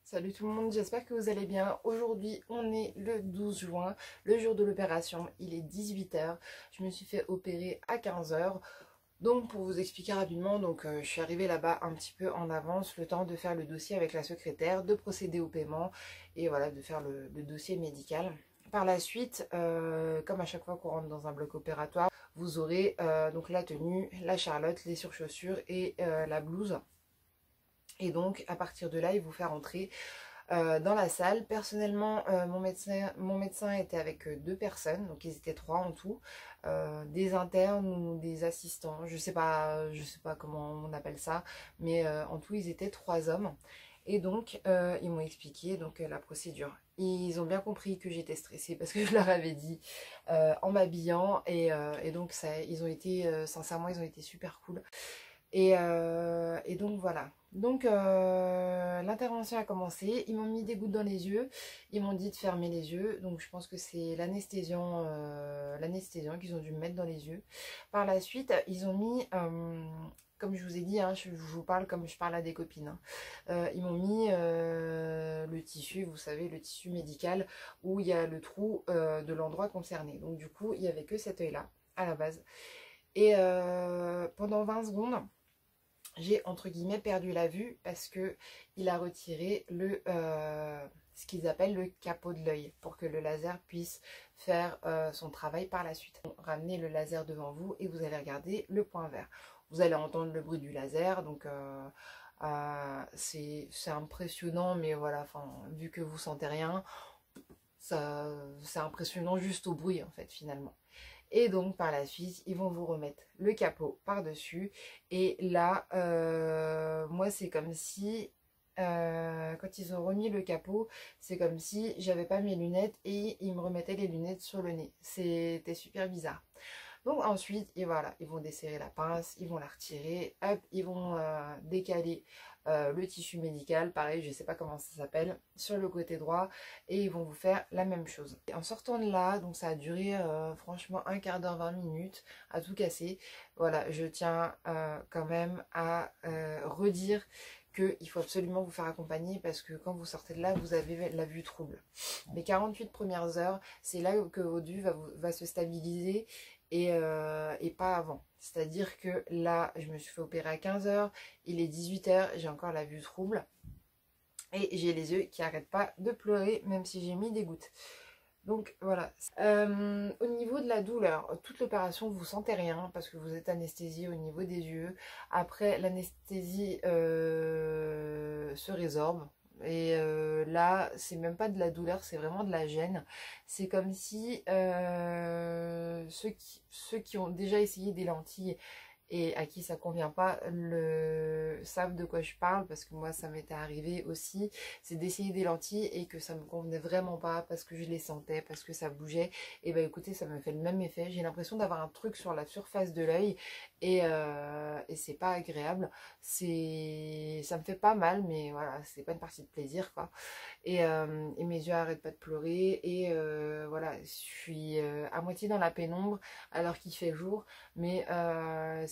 Salut tout le monde, j'espère que vous allez bien. Aujourd'hui, on est le 12 juin, le jour de l'opération. Il est 18 h. Je me suis fait opérer à 15 h. Donc, pour vous expliquer rapidement, je suis arrivée là-bas un petit peu en avance, le temps de faire le dossier avec la secrétaire, de procéder au paiement et voilà, de faire le dossier médical. Par la suite, comme à chaque fois qu'on rentre dans un bloc opératoire, vous aurez donc la tenue, la charlotte, les surchaussures et la blouse. Et donc, à partir de là, il vous fait rentrer dans la salle. Personnellement, mon médecin était avec deux personnes, donc ils étaient trois en tout, des internes ou des assistants, je sais pas comment on appelle ça, mais en tout ils étaient trois hommes. Et donc ils m'ont expliqué la procédure. Ils ont bien compris que j'étais stressée parce que je leur avais dit en m'habillant et donc ça, ils ont été sincèrement ils ont été super cool. Et donc voilà. Donc l'intervention a commencé. Ils m'ont mis des gouttes dans les yeux. Ils m'ont dit de fermer les yeux. Donc je pense que c'est l'anesthésiant qu'ils ont dû me mettre dans les yeux. Par la suite, ils ont mis, comme je vous ai dit, hein, je vous parle comme je parle à des copines, hein. Ils m'ont mis le tissu, vous savez, le tissu médical où il y a le trou de l'endroit concerné. Donc du coup, il n'y avait que cet œil-là à la base. Et pendant 20 secondes, j'ai entre guillemets perdu la vue parce que il a retiré ce qu'ils appellent le capot de l'œil pour que le laser puisse faire son travail par la suite. Ramenez le laser devant vous et vous allez regarder le point vert. Vous allez entendre le bruit du laser, c'est impressionnant, mais voilà, vu que vous sentez rien, c'est impressionnant juste au bruit en fait finalement. Et donc par la suite, ils vont vous remettre le capot par-dessus. Et là, moi c'est comme si, quand ils ont remis le capot, c'est comme si j'avais pas mes lunettes et ils me remettaient les lunettes sur le nez. C'était super bizarre. Donc ensuite, et voilà, ils vont desserrer la pince, ils vont la retirer, hop, ils vont décaler le tissu médical, pareil, je ne sais pas comment ça s'appelle, sur le côté droit, et ils vont vous faire la même chose. Et en sortant de là, donc ça a duré franchement un quart d'heure, 20 minutes, à tout casser. Voilà, je tiens quand même à redire qu'il faut absolument vous faire accompagner parce que quand vous sortez de là, vous avez la vue trouble. Les 48 premières heures, c'est là que votre vue va se stabiliser et pas avant. C'est-à-dire que là, je me suis fait opérer à 15 h, il est 18 h, j'ai encore la vue trouble et j'ai les yeux qui n'arrêtent pas de pleurer même si j'ai mis des gouttes. Donc voilà. Au niveau de la douleur, toute l'opération, vous sentez rien parce que vous êtes anesthésié au niveau des yeux. Après, l'anesthésie se résorbe. Et là, c'est même pas de la douleur, c'est vraiment de la gêne. C'est comme si ceux qui ont déjà essayé des lentilles et à qui ça convient pas savent de quoi je parle parce que moi ça m'était arrivé aussi, c'est d'essayer des lentilles et que ça me convenait vraiment pas parce que je les sentais, parce que ça bougeait. Et bah écoutez, ça me fait le même effet, j'ai l'impression d'avoir un truc sur la surface de l'œil et c'est pas agréable. Ça me fait pas mal, mais voilà, c'est pas une partie de plaisir quoi. Et mes yeux arrêtent pas de pleurer et voilà, je suis à moitié dans la pénombre alors qu'il fait jour, mais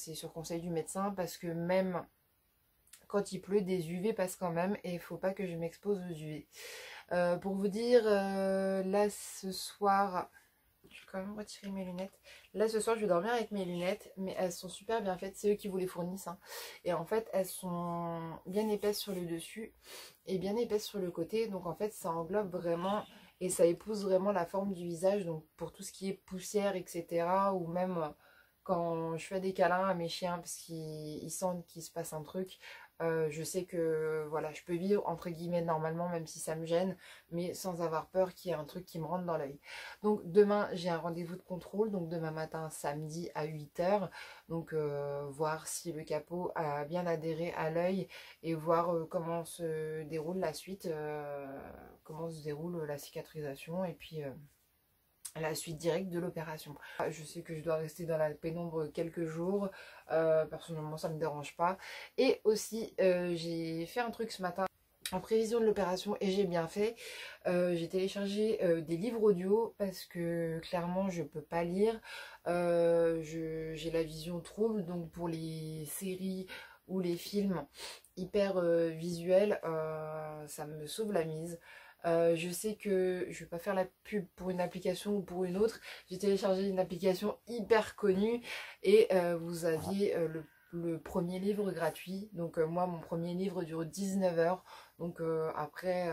c'est sur conseil du médecin parce que même quand il pleut, des UV passent quand même et il faut pas que je m'expose aux UV. Pour vous dire, là ce soir, je vais quand même retirer mes lunettes. Là ce soir je vais dormir avec mes lunettes, mais elles sont super bien faites, c'est eux qui vous les fournissent, hein. Et en fait elles sont bien épaisses sur le dessus et bien épaisses sur le côté, donc en fait ça englobe vraiment et ça épouse vraiment la forme du visage, donc pour tout ce qui est poussière, etc. ou même quand je fais des câlins à mes chiens parce qu'ils sentent qu'il se passe un truc, je sais que voilà, je peux vivre entre guillemets normalement même si ça me gêne, mais sans avoir peur qu'il y ait un truc qui me rentre dans l'œil. Donc demain j'ai un rendez-vous de contrôle, donc demain matin samedi à 8 h, donc voir si le capot a bien adhéré à l'œil et voir comment se déroule la suite, comment se déroule la cicatrisation et puis la suite directe de l'opération. Je sais que je dois rester dans la pénombre quelques jours, personnellement ça ne me dérange pas. Et aussi j'ai fait un truc ce matin en prévision de l'opération et j'ai bien fait. J'ai téléchargé des livres audio parce que clairement je peux pas lire. J'ai la vision trouble, donc pour les séries ou les films, hyper visuel, ça me sauve la mise. Je sais que je vais pas faire la pub pour une application ou pour une autre. J'ai téléchargé une application hyper connue et vous aviez le premier livre gratuit. Donc moi, mon premier livre dure 19 heures. Donc après,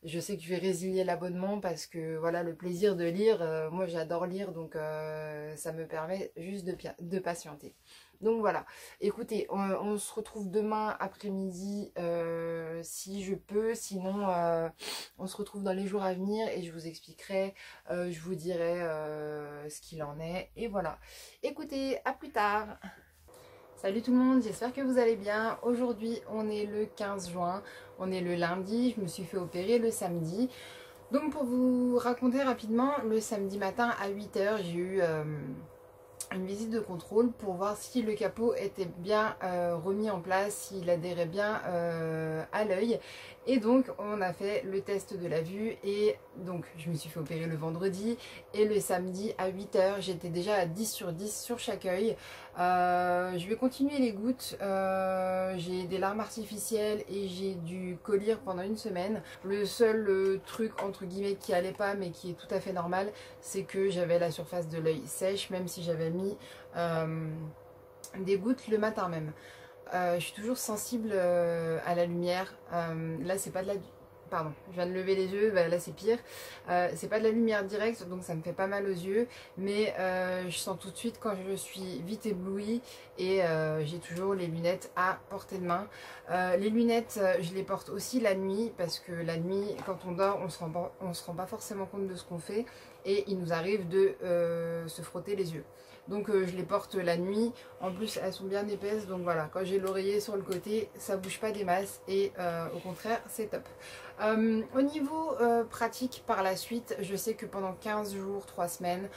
je sais que je vais résilier l'abonnement parce que voilà, le plaisir de lire, moi j'adore lire, donc ça me permet juste de patienter. Donc voilà, écoutez, on se retrouve demain après-midi si je peux, sinon on se retrouve dans les jours à venir et je vous expliquerai, je vous dirai ce qu'il en est. Et voilà, écoutez, à plus tard. Salut tout le monde, j'espère que vous allez bien. Aujourd'hui on est le 15 juin, on est le lundi, je me suis fait opérer le samedi. Donc pour vous raconter rapidement, le samedi matin à 8 h, j'ai eu une visite de contrôle pour voir si le capot était bien remis en place, s'il adhérait bien à l'œil. Et donc on a fait le test de la vue et donc je me suis fait opérer le vendredi et le samedi à 8 h j'étais déjà à 10 sur 10 sur chaque œil. Je vais continuer les gouttes, j'ai des larmes artificielles et j'ai dû colir pendant une semaine. Le seul truc entre guillemets qui allait pas mais qui est tout à fait normal, c'est que j'avais la surface de l'œil sèche même si j'avais mis des gouttes le matin même. Je suis toujours sensible à la lumière. Là c'est pas de la... Pardon, je viens de lever les yeux, bah, là c'est pire. C'est pas de la lumière directe, donc ça me fait pas mal aux yeux. Mais je sens tout de suite quand je suis vite éblouie et j'ai toujours les lunettes à portée de main. Les lunettes, je les porte aussi la nuit parce que la nuit, quand on dort, on se rend pas forcément compte de ce qu'on fait. Et il nous arrive de se frotter les yeux. Donc je les porte la nuit, en plus elles sont bien épaisses, donc voilà, quand j'ai l'oreiller sur le côté, ça bouge pas des masses et au contraire c'est top. Au niveau pratique par la suite, je sais que pendant 15 jours, 3 semaines,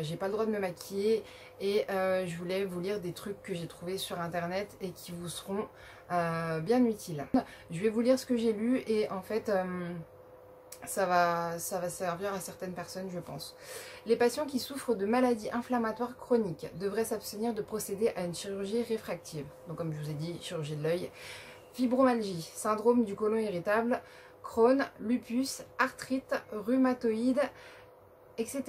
j'ai pas le droit de me maquiller et je voulais vous lire des trucs que j'ai trouvés sur internet et qui vous seront bien utiles. Je vais vous lire ce que j'ai lu et en fait... ça va servir à certaines personnes, je pense. Les patients qui souffrent de maladies inflammatoires chroniques devraient s'abstenir de procéder à une chirurgie réfractive. Donc comme je vous ai dit, chirurgie de l'œil. Fibromyalgie, syndrome du côlon irritable, Crohn, lupus, arthrite, rhumatoïde, etc.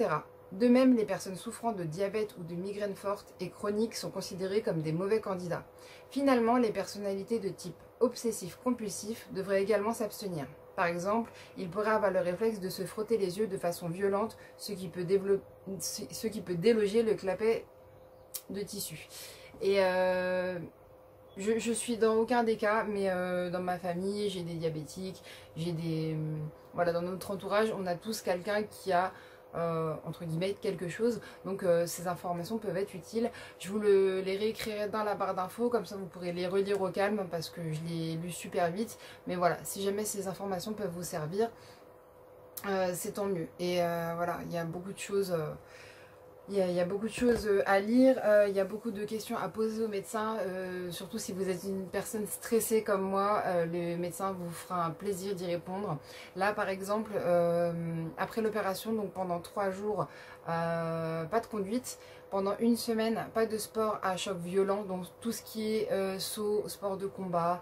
De même, les personnes souffrant de diabète ou de migraines fortes et chroniques sont considérées comme des mauvais candidats. Finalement, les personnalités de type obsessif-compulsif devraient également s'abstenir. Par exemple, il pourrait avoir le réflexe de se frotter les yeux de façon violente, ce qui peut déloger le clapet de tissu. Et je suis dans aucun des cas, mais dans ma famille, j'ai des diabétiques, j'ai des... voilà, dans notre entourage, on a tous quelqu'un qui a... entre guillemets quelque chose, donc ces informations peuvent être utiles. Je vous les réécrirai dans la barre d'infos, comme ça vous pourrez les relire au calme parce que je les ai lus super vite, mais voilà, si jamais ces informations peuvent vous servir, c'est tant mieux. Et voilà, il y a beaucoup de choses il y a beaucoup de choses à lire, il y a beaucoup de questions à poser au médecin, surtout si vous êtes une personne stressée comme moi, le médecin vous fera un plaisir d'y répondre. Là par exemple, après l'opération, donc pendant 3 jours, pas de conduite, pendant une semaine, pas de sport à choc violent, donc tout ce qui est saut, sport de combat,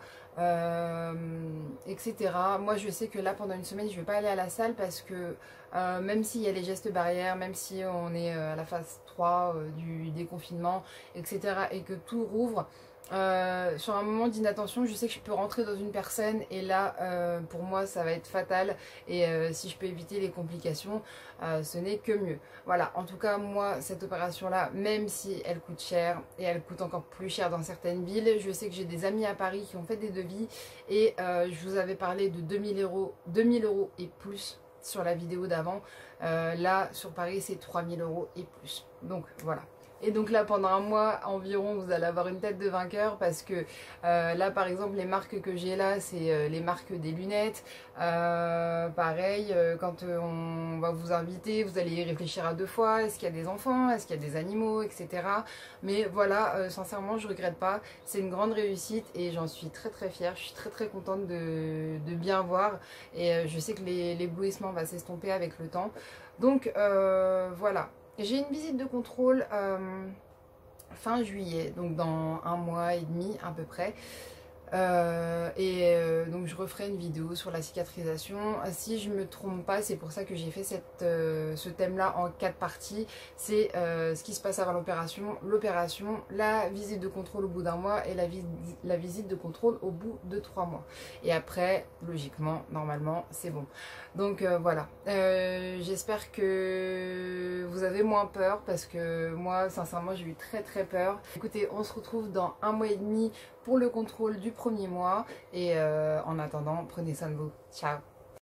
etc. Moi je sais que là pendant une semaine je vais pas aller à la salle parce que même s'il y a les gestes barrières, même si on est à la phase 3 du déconfinement, etc. et que tout rouvre, sur un moment d'inattention, je sais que je peux rentrer dans une personne et là, pour moi, ça va être fatal. Et si je peux éviter les complications, ce n'est que mieux. Voilà, en tout cas, moi, cette opération-là, même si elle coûte cher et elle coûte encore plus cher dans certaines villes, je sais que j'ai des amis à Paris qui ont fait des devis et je vous avais parlé de 2000 euros et plus sur la vidéo d'avant. Là, sur Paris, c'est 3000 euros et plus. Donc, voilà. Et donc là pendant un mois environ vous allez avoir une tête de vainqueur parce que là par exemple les marques que j'ai là c'est les marques des lunettes. Pareil quand on va vous inviter vous allez y réfléchir à 2 fois, est-ce qu'il y a des enfants, est-ce qu'il y a des animaux, etc. Mais voilà sincèrement je regrette pas, c'est une grande réussite et j'en suis très très fière, je suis très très contente de bien voir et je sais que l'éblouissement va s'estomper avec le temps. Donc voilà. J'ai une visite de contrôle fin juillet, donc dans un mois et demi à peu près. Donc je referai une vidéo sur la cicatrisation. Si je me trompe pas, c'est pour ça que j'ai fait ce thème-là en 4 parties. C'est ce qui se passe avant l'opération, la visite de contrôle au bout d'un mois et la visite de contrôle au bout de 3 mois. Et après, logiquement, normalement, c'est bon. Donc voilà, j'espère que vous avez moins peur parce que moi, sincèrement, j'ai eu très très peur. Écoutez, on se retrouve dans 1 mois et demi pour le contrôle du 1er mois et en attendant, prenez soin de vous. Ciao!